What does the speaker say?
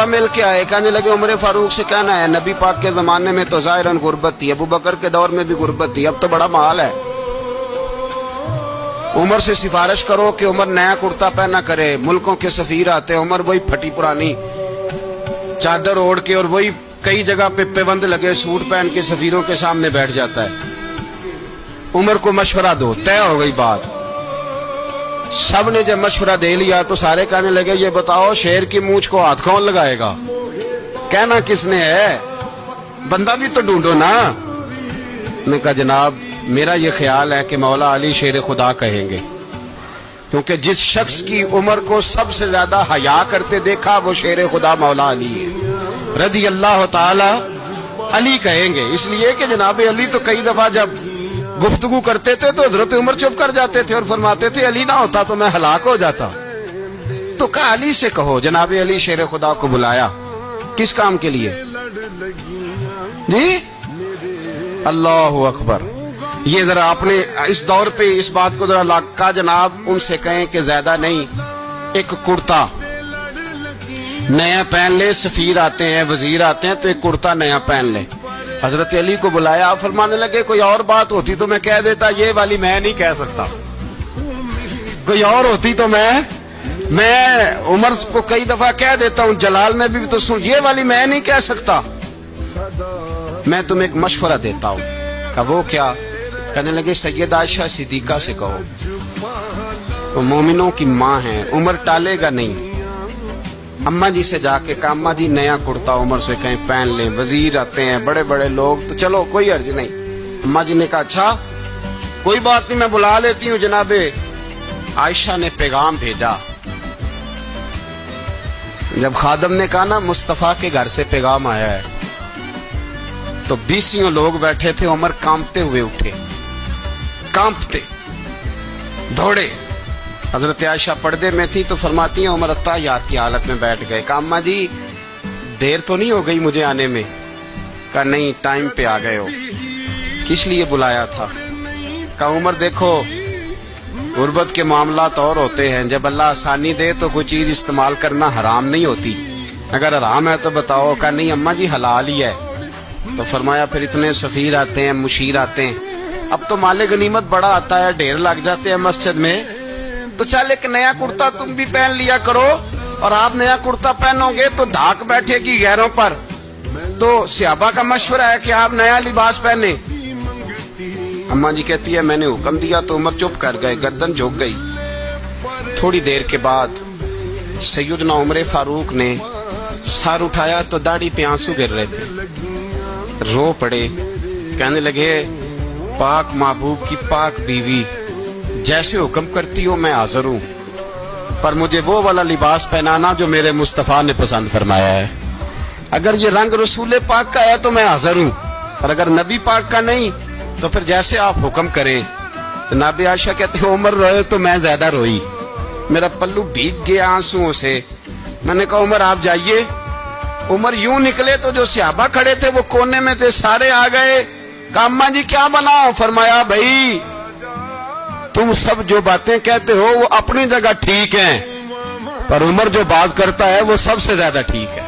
दफा मिल के आए, कहने लगे उमर फारूक से कहना है नबी पाक के जमाने में तो ज़ाहिरन गुर्बत थी, अबू बकर के दौर में भी गुर्बत थी, अब तो बड़ा माल है। उमर से सिफारिश करो कि उमर नया कुर्ता पहना करे। मुल्कों के सफीर आते हैं, उमर वही फटी पुरानी चादर ओढ़ के और वही कई जगह पे पेबंद लगे सूट पहन के सफीरों के सामने बैठ जाता है। उमर को मशवरा दो, तय हो गई बात। सब ने जब मशवरा दे लिया तो सारे कहने लगे ये बताओ शेर की मूंछ को हाथ कौन लगाएगा? कहना किसने है, बंदा भी तो ढूंढो ना। मैं कहा जनाब मेरा ये ख्याल है कि मौला अली शेर खुदा कहेंगे, क्योंकि जिस शख्स की उम्र को सबसे ज्यादा हया करते देखा वो शेर खुदा मौला अली है रदी अल्लाह ताला। अली कहेंगे इसलिए कि जनाब अली तो कई दफा जब गुफ्तगू करते थे तो हजरत उमर चुप कर जाते थे और फरमाते थे अली ना होता तो मैं हलाक हो जाता। तो कहा अली से कहो। जनाब अली शेर खुदा को बुलाया, किस काम के लिए जी? अल्लाह अकबर। ये जरा आपने इस दौर पे इस बात को जरा लाका जनाब उनसे कहें कि ज्यादा नहीं, एक कुर्ता नया पहन ले। सफीर आते हैं, वजीर आते हैं तो एक कुर्ता नया पहन ले। हजरत अली को बुलाया, फरमाने लगे कोई और बात होती तो मैं कह देता, ये वाली मैं नहीं कह सकता। कोई और होती तो मैं उमर को कई दफा कह देता हूं, जलाल में भी तो सुन, ये वाली मैं नहीं कह सकता। मैं तुम्हें एक मशवरा देता हूं। कहा वो क्या? कहने लगे सैयद आयशा सिद्दीका से कहो, वो मोमिनों की माँ है, उमर टालेगा नहीं। अम्मा जी से जाके कहा अम्मा जी नया कुर्ता उमर से कहीं पहन लें, वजीर आते हैं बड़े बड़े लोग तो चलो कोई अर्ज नहीं। अम्मा जी ने कहा अच्छा कोई बात नहीं मैं बुला लेती हूँ। जनाबे आयशा ने पैगाम भेजा। जब खादम ने कहा ना मुस्तफा के घर से पैगाम आया है, तो 20 लोग बैठे थे। उमर कांपते हुए उठे, कांपते दौड़े। हजरत आयशा पर्दे में थी तो फरमाती हैं उमर अत्ताहियात की हालत में बैठ गए। कहा अम्मा जी देर तो नहीं हो गई मुझे आने में? कहा नहीं टाइम पे आ गए हो। किस लिए बुलाया था? कहा उमर देखो गुर्बत के मामलात और होते हैं, जब अल्लाह आसानी दे तो कोई चीज इस्तेमाल करना हराम नहीं होती, अगर हराम है तो बताओ। कहा नहीं अम्मा जी हलाल ही है। तो फरमाया फिर इतने सफीर आते हैं, मुशीर आते हैं, अब तो माले गनीमत बड़ा आता है, ढेर लग जाते हैं मस्जिद में, तो चल एक नया कुर्ता तुम भी पहन लिया करो। और आप नया कुर्ता पहनोगे तो धाक बैठेगी गैरों पर। तो सहाबा का मशवरा है कि आप नया लिबास पहने। अम्मा जी कहती है मैंने हुक्म दिया तो उमर चुप कर गए, गर्दन झुक गई। थोड़ी देर के बाद सैयदना उमर फारूक ने सर उठाया तो दाढ़ी पे आंसू गिर रहे थे, रो पड़े। कहने लगे पाक महबूब की पाक बीवी जैसे हुक्म करती हो मैं हाजिर हूं, पर मुझे वो वाला लिबास पहनाना जो मेरे मुस्तफा ने पसंद फरमाया है। अगर ये रंग रसूल पाक का है तो मैं हाजिर हूं, और अगर नबी पाक का नहीं तो फिर जैसे आप हुक्म करें। तो नाबी आयशा कहते हैं उमर रोए तो मैं ज्यादा रोई, मेरा पल्लू भीग गया आंसुओं से। मैंने कहा उमर आप जाइए। उमर यूं निकले तो जो सहाबा खड़े थे वो कोने में थे, सारे आ गए। कहा अम्मा जी क्या बनाओ? फरमाया भाई तुम सब जो बातें कहते हो वो अपनी जगह ठीक हैं, पर उमर जो बात करता है वो सबसे ज्यादा ठीक है।